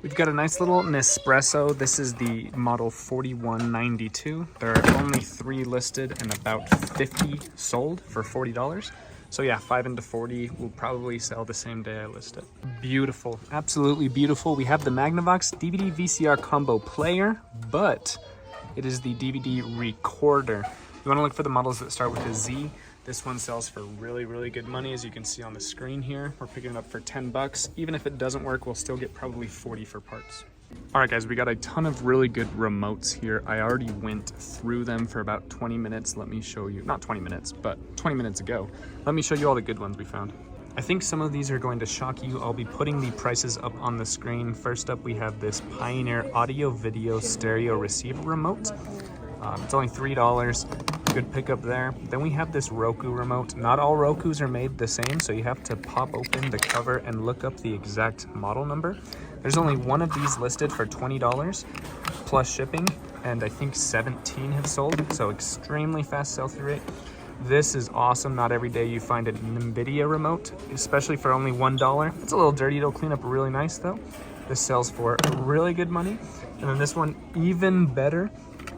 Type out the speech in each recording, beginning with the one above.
We've got a nice little Nespresso. This is the model 4192. There are only 3 listed and about 50 sold for $40. So yeah, 5 into 40 will probably sell the same day I list it. Beautiful, absolutely beautiful. We have the Magnavox DVD VCR combo player, but it is the DVD recorder. You want to look for the models that start with a Z. This one sells for really, really good money, as you can see on the screen here. We're picking it up for 10 bucks. Even if it doesn't work, we'll still get probably 40 for parts. All right, guys, we got a ton of really good remotes here. I already went through them for about 20 minutes. Let me show you, not 20 minutes, but 20 minutes ago. Let me show you all the good ones we found. I think some of these are going to shock you. I'll be putting the prices up on the screen. First up, we have this Pioneer audio video stereo receiver remote. It's only $3. Good pickup there. Then we have this Roku remote. Not all Rokus are made the same, so you have to pop open the cover and look up the exact model number. There's only one of these listed for $20 plus shipping, and I think 17 have sold, so extremely fast sell-through rate. This is awesome. Not every day you find an NVIDIA remote, especially for only $1. It's a little dirty. It'll clean up really nice though. This sells for really good money. And then this one, even better.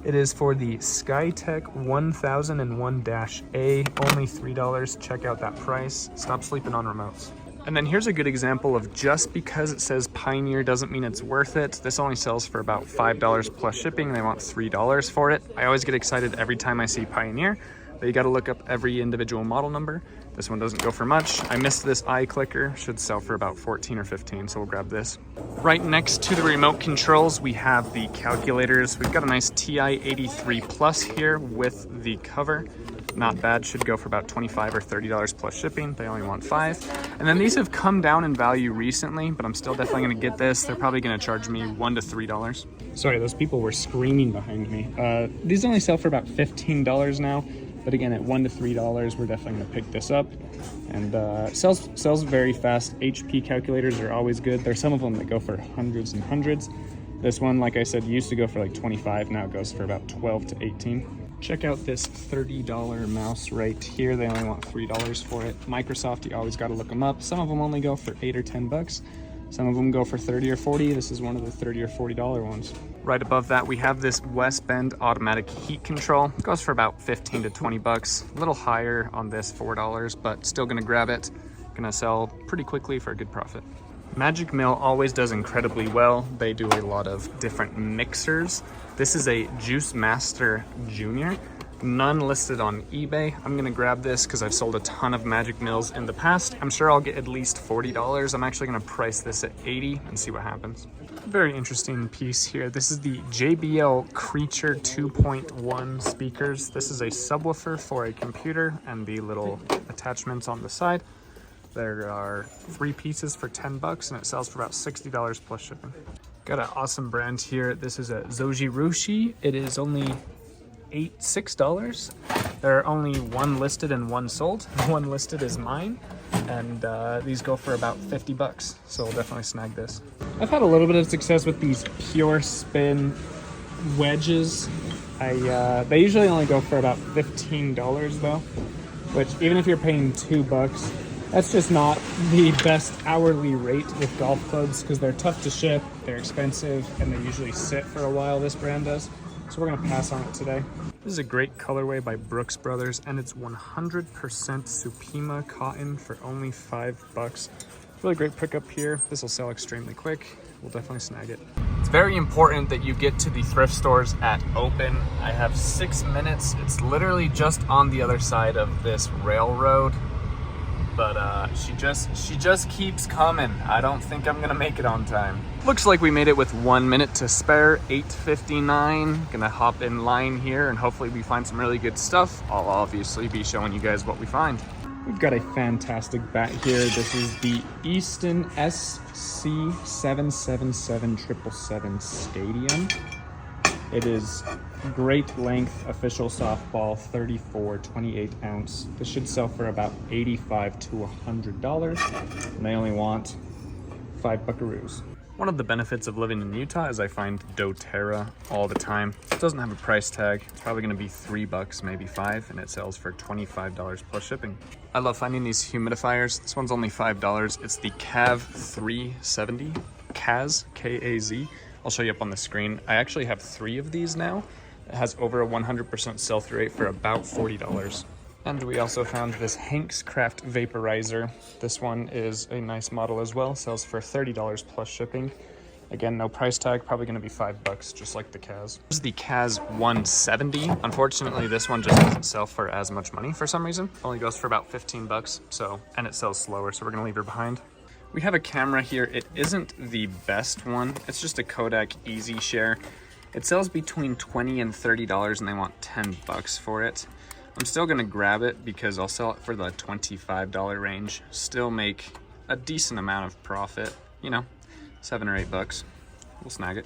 It is for the Skytech 1001-A, only $3. Check out that price. Stop sleeping on remotes. And then here's a good example of just because it says Pioneer doesn't mean it's worth it. This only sells for about $5 plus shipping. They want $3 for it. I always get excited every time I see Pioneer, but you got to look up every individual model number. This one doesn't go for much. I missed this eye clicker, should sell for about 14 or 15, so we'll grab this. Right next to the remote controls, we have the calculators. We've got a nice TI-83 Plus here with the cover. Not bad, should go for about $25 or $30 plus shipping. They only want 5. And then these have come down in value recently, but I'm still definitely gonna get this. They're probably gonna charge me $1 to $3. Sorry, those people were screaming behind me. These only sell for about $15 now. But again, at $1 to $3, we're definitely gonna pick this up. And sells very fast. HP calculators are always good. There's some of them that go for hundreds and hundreds. This one, like I said, used to go for like 25, now it goes for about 12 to 18. Check out this $30 mouse right here. They only want $3 for it. Microsoft, you always gotta look them up. Some of them only go for 8 or 10 bucks. Some of them go for 30 or 40. This is one of the 30 or $40 ones. Right above that, we have this West Bend automatic heat control. It goes for about 15 to 20 bucks. A little higher on this, $4, but still gonna grab it. Gonna sell pretty quickly for a good profit. Magic Mill always does incredibly well. They do a lot of different mixers. This is a Juice Master Junior. None listed on eBay. I'm gonna grab this because I've sold a ton of Magic Mills in the past. I'm sure I'll get at least $40. I'm actually gonna price this at 80 and see what happens. Very interesting piece here. This is the JBL Creature 2.1 speakers. This is a subwoofer for a computer and the little attachments on the side. There are 3 pieces for 10 bucks and it sells for about $60 plus shipping. Got an awesome brand here. This is a Zojirushi. It is only $6. There are only 1 listed and 1 sold. The 1 listed is mine, and these go for about 50 bucks, so I'll definitely snag this. I've had a little bit of success with these Pure Spin wedges. They usually only go for about $15 though, which even if you're paying $2, that's just not the best hourly rate with golf clubs because they're tough to ship, they're expensive, and they usually sit for a while, this brand does. So we're gonna pass on it today. This is a great colorway by Brooks Brothers, and it's 100% Supima cotton for only $5. Really great pickup here. This will sell extremely quick. We'll definitely snag it. It's very important that you get to the thrift stores at open. I have 6 minutes. It's literally just on the other side of this railroad. But she just keeps coming. I don't think I'm gonna make it on time. Looks like we made it with 1 minute to spare, 8:59. Gonna hop in line here and hopefully we find some really good stuff. I'll obviously be showing you guys what we find. We've got a fantastic bat here. This is the Easton SC777777 Stadium. It is great length official softball, 34 28 ounce. This should sell for about $85 to $100, and they only want 5 buckaroos. One of the benefits of living in Utah is I find doTERRA all the time. It doesn't have a price tag. It's probably gonna be $3, maybe 5, and it sells for $25 plus shipping. I love finding these humidifiers. This one's only $5. It's the Cav 370. Kaz, K-A-Z. I'll show you up on the screen. I actually have 3 of these now. It has over a 100% sell-through rate for about $40. And we also found this Hank's Craft Vaporizer. This one is a nice model as well. Sells for $30 plus shipping. Again, no price tag, probably gonna be $5, just like the Kaz. This is the Kaz 170. Unfortunately, this one just doesn't sell for as much money for some reason. Only goes for about $15, and it sells slower, so we're gonna leave her behind. We have a camera here. It isn't the best one. It's just a Kodak Easy Share. It sells between $20 and $30 and they want $10 for it. I'm still gonna grab it because I'll sell it for the $25 range. Still make a decent amount of profit, you know, $7 or $8. We'll snag it.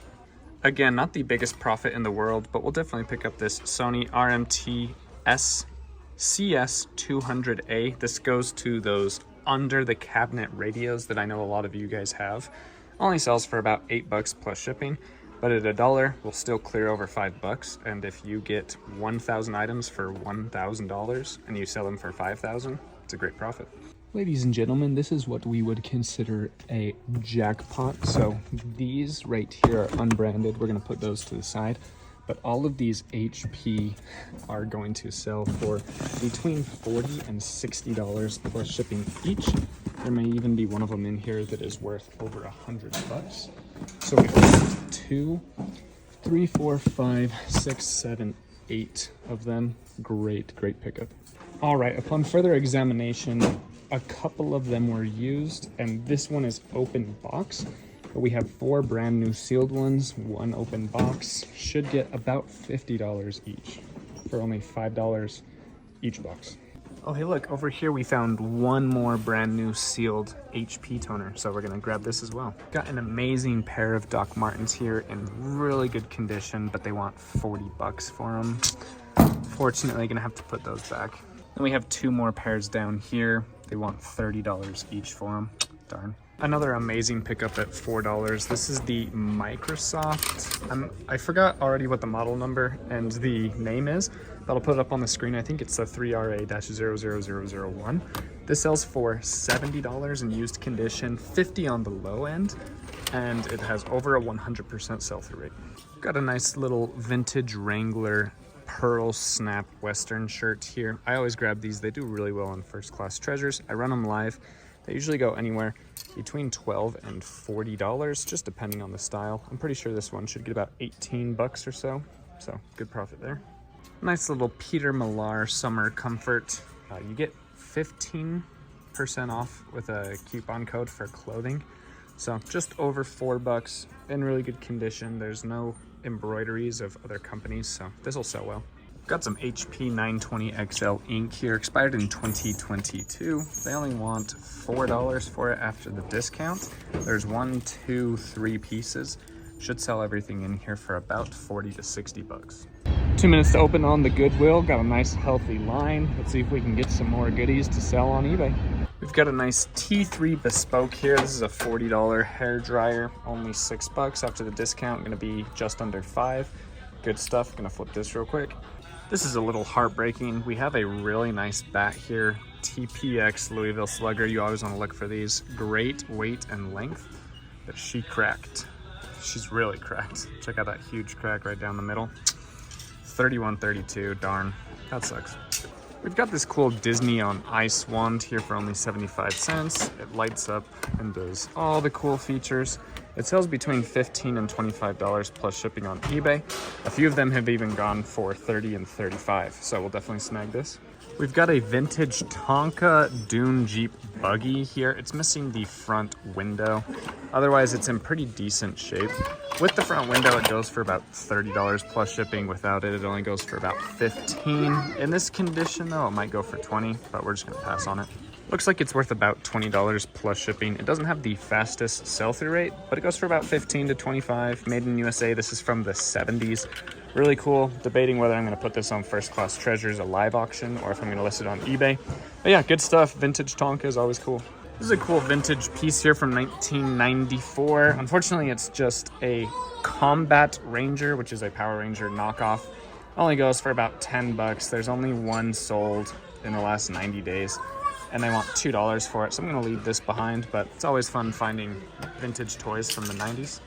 Again, not the biggest profit in the world, but we'll definitely pick up this Sony RMT CS200A. This goes to those under the cabinet radios that I know a lot of you guys have. Only sells for about $8 plus shipping, but at $1, we'll still clear over $5. And if you get 1,000 items for $1,000 and you sell them for $5,000, it's a great profit. Ladies and gentlemen, this is what we would consider a jackpot. So these right here are unbranded. We're gonna put those to the side. But all of these HP are going to sell for between $40 and $60 plus shipping each. There may even be one of them in here that is worth over $100. So we've got 2, 3, 4, 5, 6, 7, 8 of them. Great pickup. All right, upon further examination, a couple of them were used, and this one is open box. But we have 4 brand new sealed ones, 1 open box. Should get about $50 each for only $5 each box. Oh, hey, look, over here we found 1 more brand new sealed HP toner, so we're gonna grab this as well. Got an amazing pair of Doc Martens here in really good condition, but they want $40 for them. Fortunately, gonna have to put those back. Then we have 2 more pairs down here. They want $30 each for them. Darn. Another amazing pickup at $4. This is the Microsoft. I forgot already what the model number and the name is, but I'll put it up on the screen. I think it's the 3RA-00001. This sells for $70 in used condition, $50 on the low end, and it has over a 100% sell-through rate. Got a nice little vintage Wrangler pearl snap Western shirt here. I always grab these. They do really well on First Class Treasures. I run them live. They usually go anywhere between $12 and $40, just depending on the style. I'm pretty sure this one should get about $18 or so good profit there. Nice little Peter Millar summer comfort. You get 15% off with a coupon code for clothing. So just over $4, in really good condition. There's no embroideries of other companies, so this will sell well. Got some HP 920XL ink here, expired in 2022. They only want $4 for it after the discount. There's 1, 2, 3 pieces. Should sell everything in here for about $40 to $60. 2 minutes to open on the Goodwill. Got a nice healthy line. Let's see if we can get some more goodies to sell on eBay. We've got a nice T3 Bespoke here. This is a $40 hair dryer, only $6 after the discount. Gonna be just under $5. Good stuff. Gonna flip this real quick. This is a little heartbreaking. We have a really nice bat here, TPX Louisville Slugger. You always want to look for these. Great weight and length, but she cracked. She's really cracked. Check out that huge crack right down the middle. 3132, darn, that sucks. We've got this cool Disney on Ice wand here for only 75 cents. It lights up and does all the cool features. It sells between $15 and $25 plus shipping on eBay. A few of them have even gone for $30 and $35, so we'll definitely snag this. We've got a vintage Tonka Dune Jeep buggy here. It's missing the front window. Otherwise, it's in pretty decent shape. With the front window, it goes for about $30 plus shipping. Without it, it only goes for about $15. In this condition, though, it might go for $20, but we're just gonna pass on it. Looks like it's worth about $20 plus shipping. It doesn't have the fastest sell-through rate, but it goes for about $15 to $25. Made in USA. This is from the 70s. Really cool. Debating whether I'm going to put this on First Class Treasures, a live auction, or if I'm going to list it on eBay. But yeah, good stuff. Vintage Tonka is always cool. This is a cool vintage piece here from 1994. Unfortunately, it's just a Combat Ranger, which is a Power Ranger knockoff. Only goes for about $10. There's only one sold in the last 90 days. and they want $2 for it. So I'm gonna leave this behind, but it's always fun finding vintage toys from the 90s.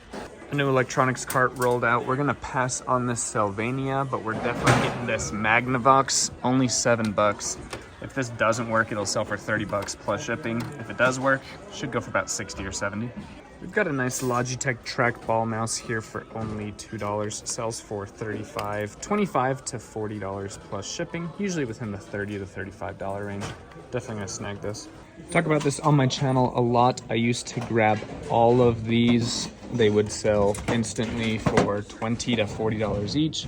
A new electronics cart rolled out. We're gonna pass on this Sylvania, but we're definitely getting this Magnavox, only $7. If this doesn't work, it'll sell for $30 plus shipping. If it does work, should go for about 60 or 70. We've got a nice Logitech trackball mouse here for only $2. Sells for $35 to $40 plus shipping, usually within the $30 to $35 range. Definitely gonna snag this. Talk about this on my channel a lot. I used to grab all of these. They would sell instantly for $20 to $40 each.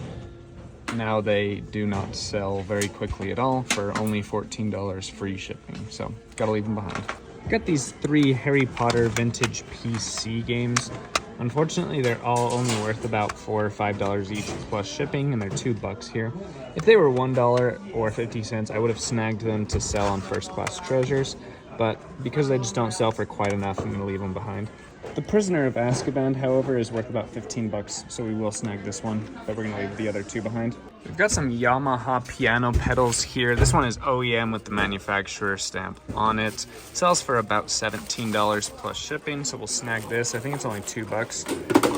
Now they do not sell very quickly at all for only $14 free shipping. So gotta leave them behind. Got these 3 Harry Potter vintage PC games. Unfortunately, they're all only worth about $4 or $5 each plus shipping, and they're $2 here. If they were $1 or 50 cents, I would have snagged them to sell on First Class Treasures, but because they just don't sell for quite enough, I'm gonna leave them behind. The Prisoner of Azkaban, however, is worth about $15, so we will snag this one, but we're gonna leave the other 2 behind. We've got some Yamaha piano pedals here. This one is OEM with the manufacturer stamp on it. Sells for about $17 plus shipping, so we'll snag this. I think it's only $2.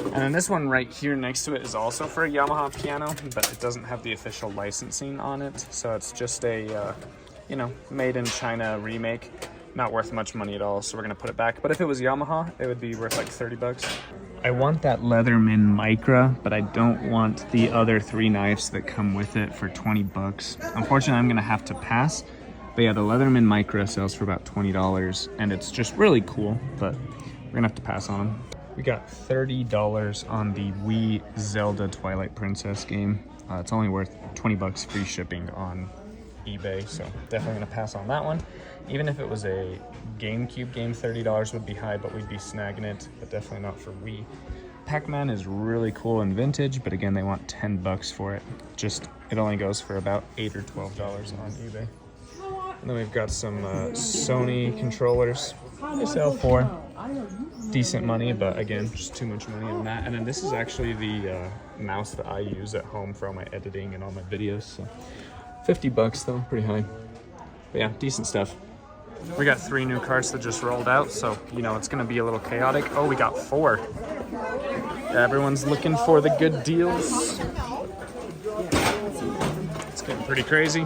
And then this one right here next to it is also for a Yamaha piano, but it doesn't have the official licensing on it, so it's just a, made in China remake. Not worth much money at all, so we're gonna put it back. But if it was Yamaha, it would be worth like $30. I want that Leatherman Micra, but I don't want the other 3 knives that come with it for $20. Unfortunately, I'm gonna have to pass. But yeah, the Leatherman Micra sells for about $20, and it's just really cool, but we're gonna have to pass on them. We got $30 on the Wii Zelda Twilight Princess game. It's only worth $20 free shipping on eBay, so definitely gonna pass on that one. Even if it was a GameCube game, $30 would be high, but we'd be snagging it, but definitely not for Wii. Pac-Man is really cool and vintage, but again, they want $10 for it. It only goes for about $8 or $12 on eBay. And then we've got some Sony controllers. They sell for decent money, but again, just too much money on that. And then this is actually the mouse that I use at home for all my editing and all my videos, so $50 though, pretty high. But yeah, decent stuff. We got 3 new carts that just rolled out, so it's gonna be a little chaotic. Oh, we got 4. Everyone's looking for the good deals. It's getting pretty crazy.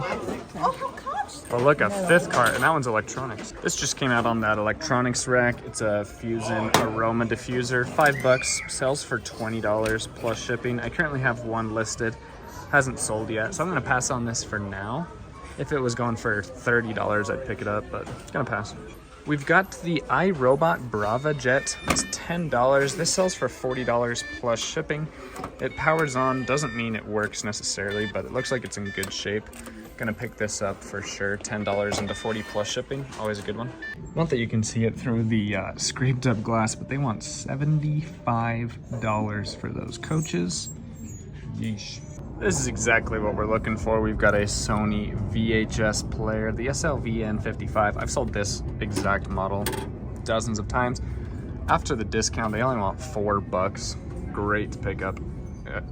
Oh look, a 5th cart, and that one's electronics. This just came out on that electronics rack. It's a Fusion aroma diffuser, $5, sells for $20 plus shipping. I currently have one listed, hasn't sold yet, so I'm gonna pass on this for now. If it was going for $30, I'd pick it up, but it's gonna pass. We've got the iRobot Brava Jet. It's $10. This sells for $40 plus shipping. It powers on, doesn't mean it works necessarily, but it looks like it's in good shape. Gonna pick this up for sure. $10 into 40 plus shipping, always a good one. Not that you can see it through the scraped up glass, but they want $75 for those coaches. Yeesh. This is exactly what we're looking for. We've got a Sony VHS player, the SLVN55. I've sold this exact model dozens of times. After the discount, they only want $4. Great pickup.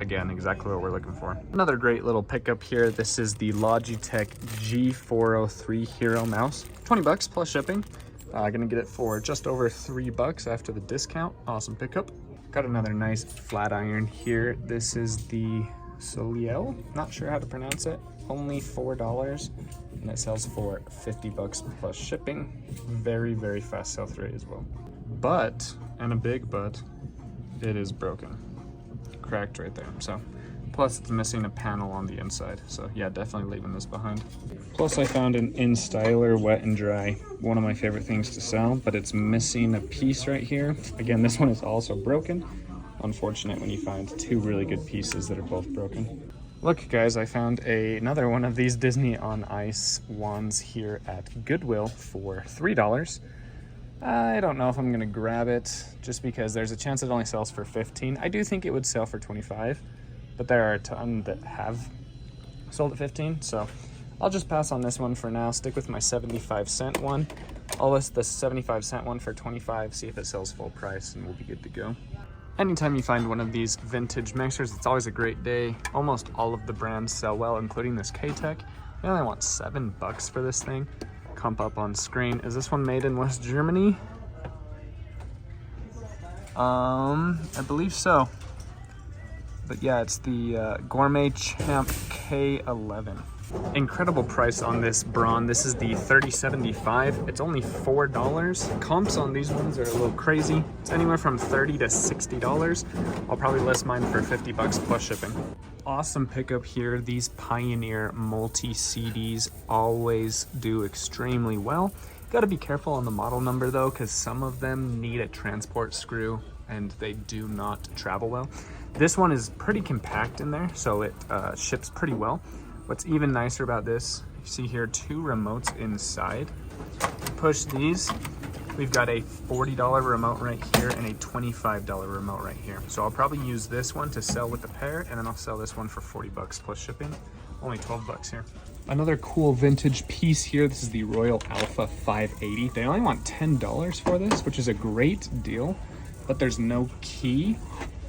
Again, exactly what we're looking for. Another great little pickup here. This is the Logitech G403 Hero mouse. $20 plus shipping. Gonna get it for just over $3 after the discount. Awesome pickup. Got another nice flat iron here. This is the Soliel, not sure how to pronounce it. Only $4, and it sells for $50 plus shipping. Very, very fast sell-through rate as well. But, and a big but, it is broken. Cracked right there, so. Plus it's missing a panel on the inside, so yeah, definitely leaving this behind. Plus I found an InStyler wet and dry, one of my favorite things to sell, but it's missing a piece right here. Again, this one is also broken. Unfortunate when you find 2 really good pieces that are both broken. Look guys, I found another one of these Disney on Ice wands here at Goodwill for $3. I don't know if I'm gonna grab it just because there's a chance it only sells for $15. I do think it would sell for $25, but there are a ton that have sold at $15, so I'll just pass on this one for now. Stick with my 75-cent one. I'll list the 75-cent one for $25, see if it sells full price, and we'll be good to go. Anytime you find one of these vintage mixers, it's always a great day. Almost all of the brands sell well, including this K-Tech. They only want $7 for this thing. come up on screen. Is this one made in West Germany? I believe so. But yeah, it's the Gourmet Champ K11. Incredible price on this brawn. This is the 3075. It's only $4. Comps on these ones are a little crazy. It's anywhere from $30 to $60. I'll probably list mine for 50 bucks plus shipping. Awesome pickup here. These Pioneer multi-CDs always do extremely well. Got to be careful on the model number though, because some of them need a transport screw and they do not travel well. This one is pretty compact in there, so it ships pretty well. What's even nicer about this, you see here 2 remotes inside. Push these, we've got a $40 remote right here and a $25 remote right here. So I'll probably use this one to sell with the pair, and then I'll sell this one for 40 bucks plus shipping. Only 12 bucks here. Another cool vintage piece here. This is the Royal Alpha 580. They only want $10 for this, which is a great deal, but there's no key.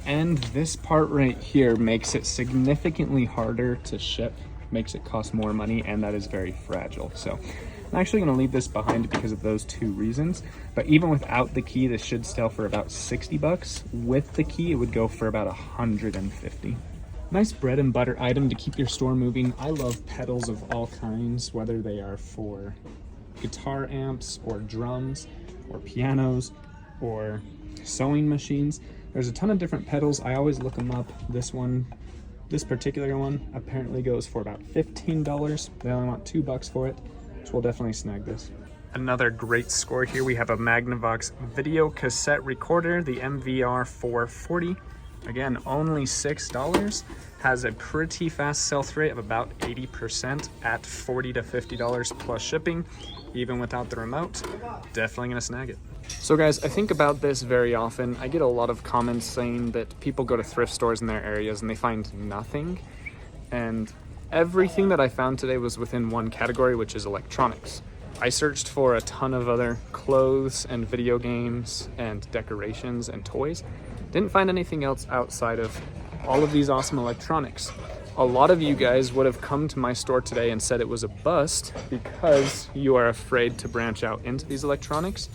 And this part right here makes it significantly harder to ship, makes it cost more money, and that is very fragile. So I'm actually going to leave this behind because of those 2 reasons. But even without the key, this should sell for about 60 bucks. With the key, it would go for about 150. Nice bread and butter item to keep your store moving. I love pedals of all kinds, whether they are for guitar amps or drums or pianos or sewing machines. There's a ton of different pedals. I always look them up. This particular one apparently goes for about $15. They only want 2 bucks for it, so we'll definitely snag this. Another great score here. We have a Magnavox video cassette recorder, the MVR 440. Again, only $6. Has a pretty fast sell-through rate of about 80% at $40 to $50 plus shipping, even without the remote. Definitely gonna snag it. So guys, I think about this very often. I get a lot of comments saying that people go to thrift stores in their areas and they find nothing. And everything that I found today was within one category, which is electronics. I searched for a ton of other clothes and video games and decorations and toys. Didn't find anything else outside of all of these awesome electronics. A lot of you guys would have come to my store today and said it was a bust because you are afraid to branch out into these electronics.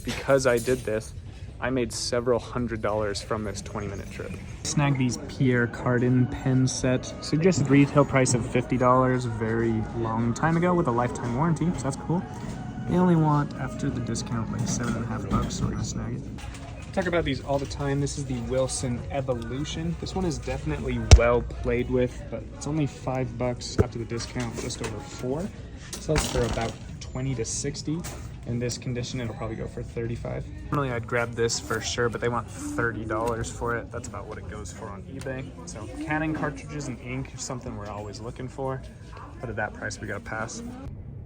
Because I did this, I made several $100s from this 20-minute trip. Snag these Pierre Cardin pen set. Suggested retail price of $50 very long time ago with a lifetime warranty, so that's cool. They only want, after the discount, like 7.5 bucks, so we're gonna snag it. Talk about these all the time. This is the Wilson Evolution. This one is definitely well played with, but it's only 5 bucks after the discount, just over 4. Sells for about 20 to 60. In this condition, it'll probably go for 35. Normally I'd grab this for sure, but they want $30 for it. That's about what it goes for on eBay. So canning cartridges and ink is something we're always looking for, but at that price we gotta pass.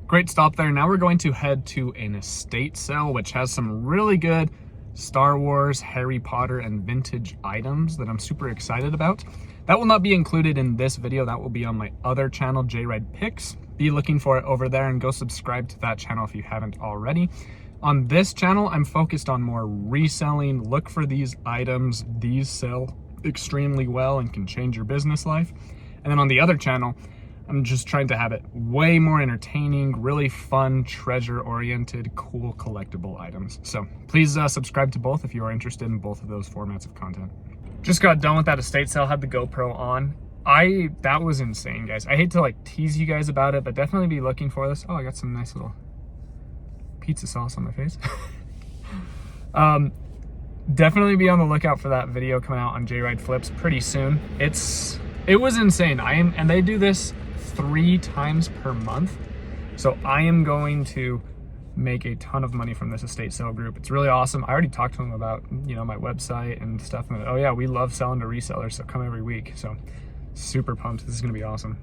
Great stop there. Now we're going to head to an estate sale, which has some really good Star Wars, Harry Potter, and vintage items that I'm super excited about. That will not be included in this video. That will be on my other channel, JRide Picks. Be looking for it over there and go subscribe to that channel if you haven't already. On this channel, I'm focused on more reselling. Look for these items. These sell extremely well and can change your business life. And then on the other channel, I'm just trying to have it way more entertaining, really fun, treasure-oriented, cool, collectible items. So please subscribe to both if you are interested in both of those formats of content. Just got done with that estate sale, had the GoPro on. That was insane, guys. I hate to like tease you guys about it, but definitely be looking for this. Oh, I got some nice little pizza sauce on my face. Definitely be on the lookout for that video coming out on JRide Flips pretty soon. It was insane. And they do this 3 times per month. So I am going to make a ton of money from this estate sale group. It's really awesome. I already talked to them about, my website and stuff. And oh yeah, we love selling to resellers, so come every week. So super pumped. This is gonna be awesome.